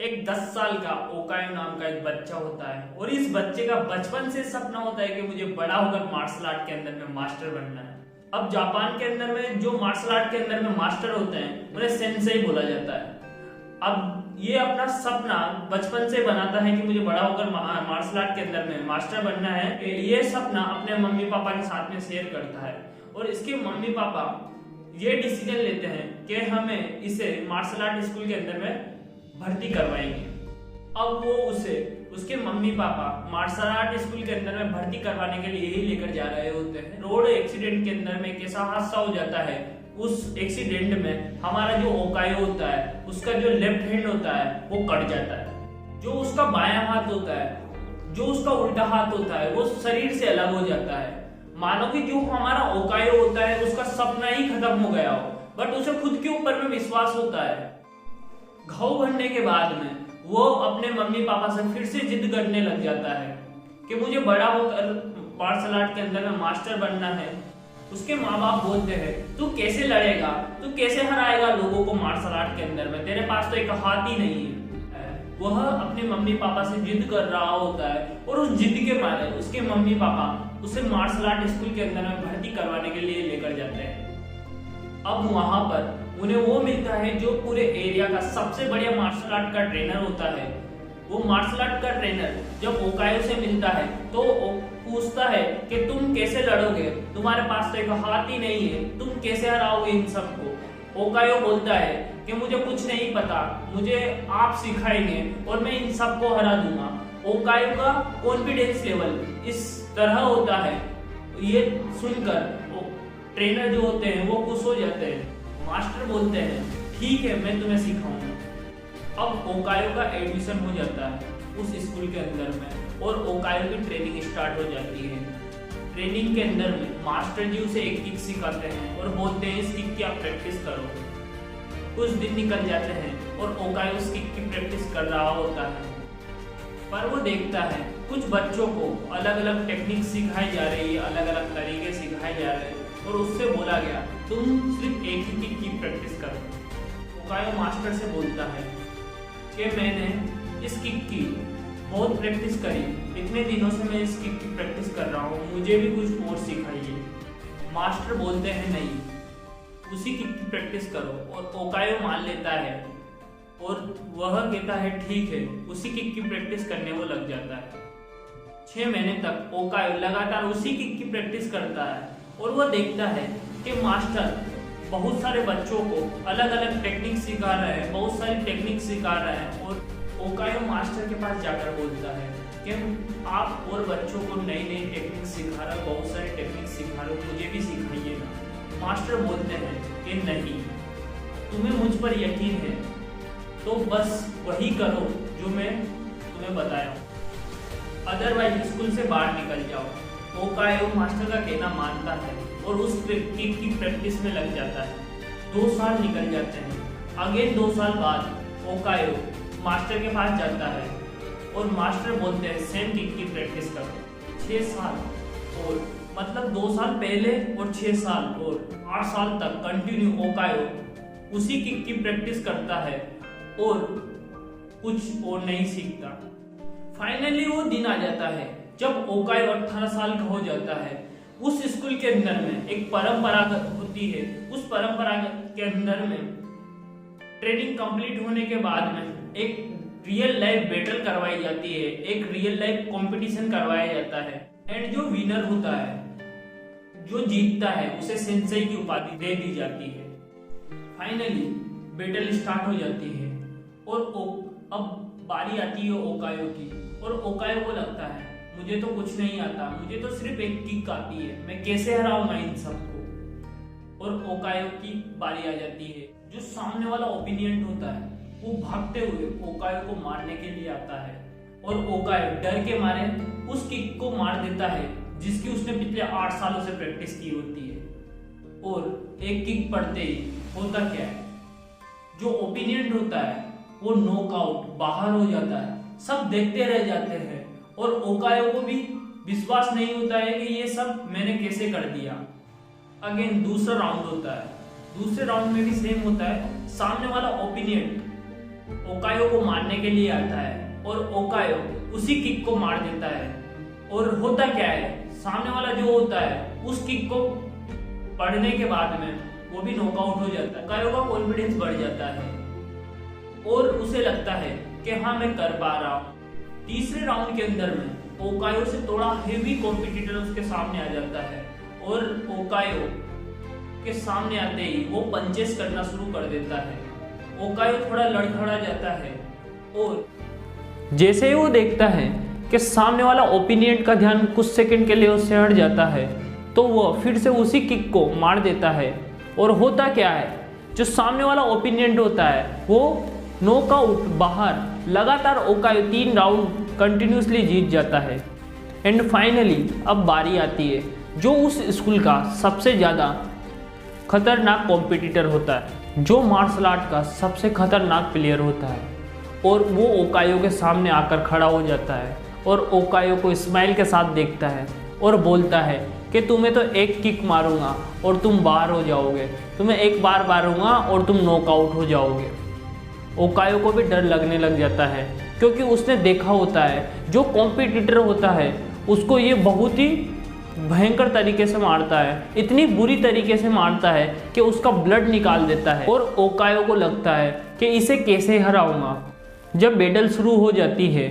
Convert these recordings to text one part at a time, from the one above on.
एक 10 साल का ओकायो नाम का एक बच्चा होता है और इस बच्चे का बचपन से सपना होता है कि मुझे बड़ा होकर मार्शल आर्ट के अंदर में मास्टर बनना है। अब जापान के अंदर में जो मार्शल आर्ट के अंदर में मास्टर होते हैं उन्हें सेंसेई बोला जाता है। अब ये अपना सपना बचपन से बनाता है कि मुझे बड़ा होकर मार्शल आर्ट के अंदर में मास्टर बनना है। ये सपना अपने मम्मी पापा के साथ में शेयर करता है और इसके मम्मी पापा ये डिसीजन लेते हैं कि हमें इसे मार्शल आर्ट स्कूल के अंदर में भर्ती करवाएंगे। अब वो उसके mummy papa martial art school के अंदर में भर्ती करवाने के लिए ही लेकर जा रहे होते हैं। रोड एक्सीडेंट के अंदर में एक ऐसा हादसा हो जाता है, उस एक्सीडेंट में हमारा जो ओकायो होता है उसका जो लेफ्ट हैंड होता है वो कट जाता है। जो उसका बायां हाथ होता है, जो उसका उल्टा हाथ होता है वो शरीर से अलग हो जाता है। मानो कि जो हमारा ओकायो होता है उसका सपना ही खत्म हो गया हो, बट उसे खुद के ऊपर में विश्वास होता है। घाव भरने के बाद में वो अपने मम्मी पापा से फिर से जिद करने लग जाता है कि मुझे बड़ा होकर मार्शल आर्ट के अंदर में मास्टर बनना है। उसके माँ बाप बोलते हैं तू कैसे लड़ेगा, तू कैसे हराएगा लोगों को मार्शल आर्ट के अंदर में, तेरे पास तो एक हाथ ही नहीं है। वह अपने मम्मी पापा से जिद कर रहा होता है और उस जिद के मारे उसके मम्मी पापा उसे मार्शल आर्ट स्कूल के अंदर में भर्ती करवाने के लिए लेकर जाते हैं। अब वहां पर उन्हें वो मिलता है जो पूरे एरिया का सबसे बढ़िया मार्शल आर्ट का ट्रेनर होता है। वो मार्शल आर्ट का ट्रेनर जब ओकायो से मिलता है तो पूछता है कि तुम कैसे लड़ोगे, तुम्हारे पास तो एक हाथ ही नहीं है, तुम कैसे हराओगे इन सबको। ओकायो बोलता है कि मुझे कुछ नहीं पता, मुझे आप सिखाएंगे और मैं इन सबको हरा दूंगा। ओकायो का कॉन्फिडेंस लेवल इस तरह होता है, ये सुनकर ट्रेनर जो होते हैं वो खुश हो जाते हैं। मास्टर बोलते हैं ठीक है मैं तुम्हें सिखाऊंगा। अब ओकायो का एडमिशन हो जाता है उस स्कूल के अंदर में और ओकायो की ट्रेनिंग स्टार्ट हो जाती है। ट्रेनिंग के अंदर में मास्टर जी उसे एक किक सिखाते हैं और बोलते हैं इस किक की आप प्रैक्टिस करो। कुछ दिन निकल जाते हैं और ओकायो उस किक की प्रैक्टिस कर रहा होता है, पर वो देखता है कुछ बच्चों को अलग अलग टेक्निक सिखाई जा रही है, अलग अलग तरीके सिखाए जा रहे हैं और उससे बोला गया तुम सिर्फ एक ही किक की प्रैक्टिस करो। ओकायो मास्टर से बोलता है कि मैंने इस किक की बहुत प्रैक्टिस करी, इतने दिनों से मैं इस किक की प्रैक्टिस कर रहा हूँ, मुझे भी कुछ और सिखाइए। मास्टर बोलते हैं नहीं उसी किक की प्रैक्टिस करो और ओकायो मान लेता है और वह कहता है ठीक है, उसी किक की प्रैक्टिस करने वो लग जाता है। 6 महीने तक ओकायो लगातार उसी किक की प्रैक्टिस करता है और वह देखता है कि मास्टर बहुत सारे बच्चों को अलग अलग टेक्निक सिखा रहे हैं, बहुत सारी टेक्निक सिखा रहे हैं और ओकायो मास्टर के पास जाकर बोलता है कि आप और बच्चों को नई नई टेक्निक सिखा रहे, बहुत सारी टेक्निक सिखा रहे, मुझे भी सिखाइएगा। मास्टर बोलते हैं कि नहीं, तुम्हें मुझ पर यकीन है तो बस वही करो जो मैं तुम्हें बताया, अदरवाइज स्कूल से बाहर निकल जाओ। ओकायो मास्टर का कहना मानता है और उस किक की प्रैक्टिस में लग जाता है। 2 साल निकल जाते हैं। अगेन 2 साल बाद ओकायो मास्टर के पास जाता है और मास्टर बोलते हैं सेम किक की प्रैक्टिस करो। 6 साल और मतलब 2 साल पहले और 6 साल और 8 साल तक कंटिन्यू ओकायो उसी किक की प्रैक्टिस करता है और कुछ और नहीं सीखता। फाइनली वो दिन आ जाता है जब ओकायो 18 साल का हो जाता है। उस स्कूल के अंदर में एक परंपरा होती है, उस परंपरा के अंदर में ट्रेनिंग कंप्लीट होने के बाद में एक रियल लाइफ बैटल करवाई जाती है, एक रियल लाइफ कंपटीशन करवाया जाता है एंड जो विनर होता है, जो जीतता है, उसे सेंसेई की उपाधि दे दी जाती है। फाइनली बैटल स्टार्ट हो जाती है और अब बारी आती है ओकायो की और ओकायो को लगता है मुझे तो कुछ नहीं आता, मुझे तो सिर्फ एक किक आती है, मैं कैसे हराऊंगा इन सबको। और ओकायो की बारी आ जाती है। जो सामने वाला ओपिनियंट होता है वो भागते हुए ओकायो को मारने के लिए आता है और ओकायो डर के मारे उस किक को मार देता है जिसकी उसने पिछले 8 सालों से प्रैक्टिस की होती है। और एक किक पड़ते ही होता क्या है, जो ओपिनियंट होता है वो नॉकआउट बाहर हो जाता है। सब देखते रह जाते हैं और ओकायो को भी विश्वास नहीं होता है कि ये सब मैंने कैसे कर दिया। अगेन दूसरा राउंड होता है, दूसरे राउंड में भी सेम होता है। सामने वाला ओपिनियंट ओकायो को मारने के लिए आता है और ओकायो उसी किक को मार देता है। और होता क्या है, सामने वाला जो होता है उस किक को पड़ने के बाद में वो भी नॉकआउट हो जाता है। ओकायो का कॉन्फिडेंस बढ़ जाता है और उसे लगता है कि हाँ मैं कर पा रहा हूँ। तीसरे राउंड के अंदर में ओकायो से थोड़ा हेवी कॉम्पिटिटर उसके सामने आ जाता है और ओकायो के सामने आते ही वो पंचेस करना शुरू कर देता है। ओकायो थोड़ा लड़खड़ा जाता है और जैसे ही वो देखता है कि सामने वाला ओपिनियंट का ध्यान कुछ सेकंड के लिए उससे हट जाता है तो वो फिर से उसी किक को मार देता है। और होता क्या है, जो सामने वाला ओपिनियंट होता है वो नॉकआउट बाहर, लगातार ओकायो 3 राउंड कंटिन्यूसली जीत जाता है। एंड फाइनली अब बारी आती है जो उस स्कूल का सबसे ज़्यादा खतरनाक कॉम्पिटिटर होता है, जो मार्शल आर्ट का सबसे खतरनाक प्लेयर होता है। और वो ओकायो के सामने आकर खड़ा हो जाता है और ओकायो को स्माइल के साथ देखता है और बोलता है कि तुम्हें तो एक किक मारूंगा और तुम बाहर हो जाओगे, तुम्हें एक बार मारूंगा और तुम नॉकआउट हो जाओगे। ओकायो को भी डर लगने लग जाता है क्योंकि उसने देखा होता है जो कॉम्पिटिटर होता है उसको ये बहुत ही भयंकर तरीके से मारता है, इतनी बुरी तरीके से मारता है कि उसका ब्लड निकाल देता है। और ओकायो को लगता है कि इसे कैसे हराऊंगा। जब बैटल शुरू हो जाती है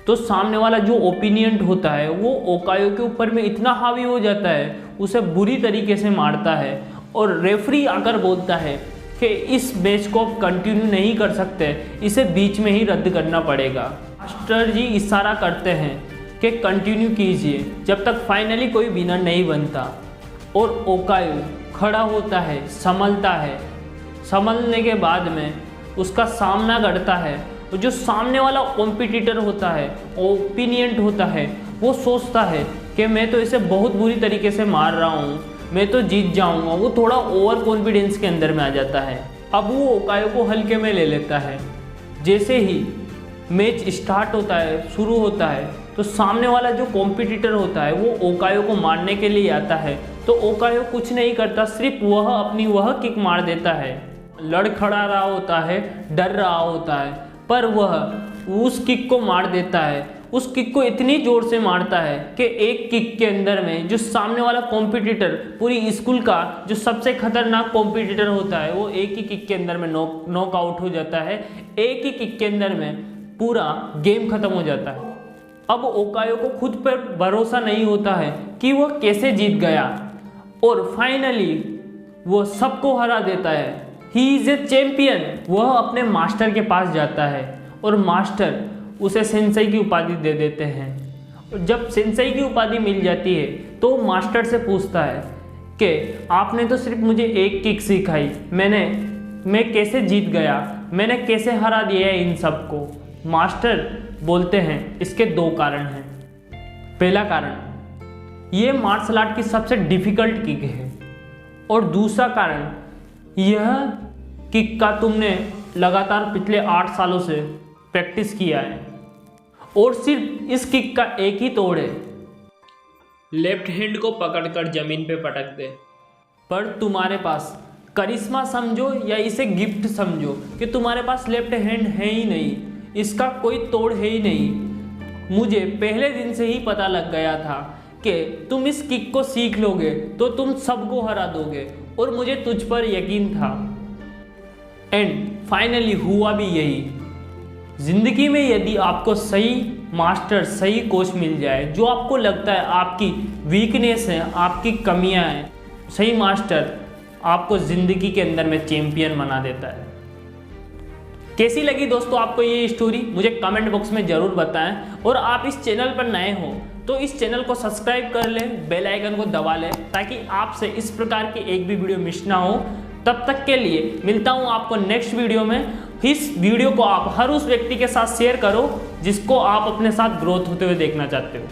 तो सामने वाला जो ओपिनियंट होता है वो ओकायो के ऊपर में इतना हावी हो जाता है, उसे बुरी तरीके से मारता है। और रेफरी आकर बोलता है कि इस मैच को आप कंटिन्यू नहीं कर सकते, इसे बीच में ही रद्द करना पड़ेगा। मास्टर जी इशारा करते हैं कि कंटिन्यू कीजिए जब तक फाइनली कोई विनर नहीं बनता। और ओकायो खड़ा होता है, संभलता है, संभलने के बाद में उसका सामना करता है। और जो सामने वाला कॉम्पिटिटर होता है, ओपिनियंट होता है, वो सोचता है कि मैं तो इसे बहुत बुरी तरीके से मार रहा हूँ, मैं तो जीत जाऊँगा। वो थोड़ा ओवर कॉन्फिडेंस के अंदर में आ जाता है। अब वो ओकायो को हल्के में ले लेता है। जैसे ही मैच स्टार्ट होता है, शुरू होता है, तो सामने वाला जो कॉम्पिटिटर होता है वो ओकायो को मारने के लिए आता है। तो ओकायो कुछ नहीं करता, सिर्फ वह अपनी वह किक मार देता है। लड़खड़ा रहा होता है, डर रहा होता है, पर वह उस किक को मार देता है। उस किक को इतनी ज़ोर से मारता है कि एक किक के अंदर में जो सामने वाला कॉम्पिटिटर, पूरी स्कूल का जो सबसे खतरनाक कॉम्पिटिटर होता है, वो एक ही किक के अंदर में नॉकआउट हो जाता है। एक ही किक के अंदर में पूरा गेम खत्म हो जाता है। अब ओकायो को खुद पर भरोसा नहीं होता है कि वह कैसे जीत गया और फाइनली वो सबको हरा देता है। He is a champion. वह अपने मास्टर के पास जाता है और मास्टर उसे सेंसेई की उपाधि दे देते हैं। जब सेंसेई की उपाधि मिल जाती है तो मास्टर से पूछता है कि आपने तो सिर्फ मुझे एक किक सिखाई, मैं कैसे जीत गया, मैंने कैसे हरा दिया है इन सबको। मास्टर बोलते हैं इसके 2 कारण हैं। पहला कारण, ये मार्शल आर्ट की सबसे डिफिकल्ट किक है, और दूसरा कारण, यह किक का तुमने लगातार पिछले 8 सालों से प्रैक्टिस किया है और सिर्फ इस किक का एक ही तोड़ है, लेफ्ट हैंड को पकड़कर जमीन पे पटक दे। पर तुम्हारे पास करिश्मा समझो या इसे गिफ्ट समझो कि तुम्हारे पास लेफ्ट हैंड है ही नहीं, इसका कोई तोड़ है ही नहीं। मुझे पहले दिन से ही पता लग गया था कि तुम इस किक को सीख लोगे तो तुम सबको हरा दोगे, और मुझे तुझ पर यकीन था। एंड फाइनली हुआ भी यही। जिंदगी में यदि आपको सही मास्टर, सही कोच मिल जाए, जो आपको लगता है आपकी वीकनेस है, आपकी कमियां हैं, सही मास्टर आपको ज़िंदगी के अंदर में चैंपियन बना देता है। कैसी लगी दोस्तों आपको ये स्टोरी, मुझे कमेंट बॉक्स में ज़रूर बताएं। और आप इस चैनल पर नए हो तो इस चैनल को सब्सक्राइब कर लें, बेल आइकन को दबा लें, ताकि आपसे इस प्रकार की एक भी वीडियो मिस ना हो। तब तक के लिए मिलता हूँ आपको नेक्स्ट वीडियो में। इस वीडियो को आप हर उस व्यक्ति के साथ शेयर करो जिसको आप अपने साथ ग्रोथ होते हुए देखना चाहते हो।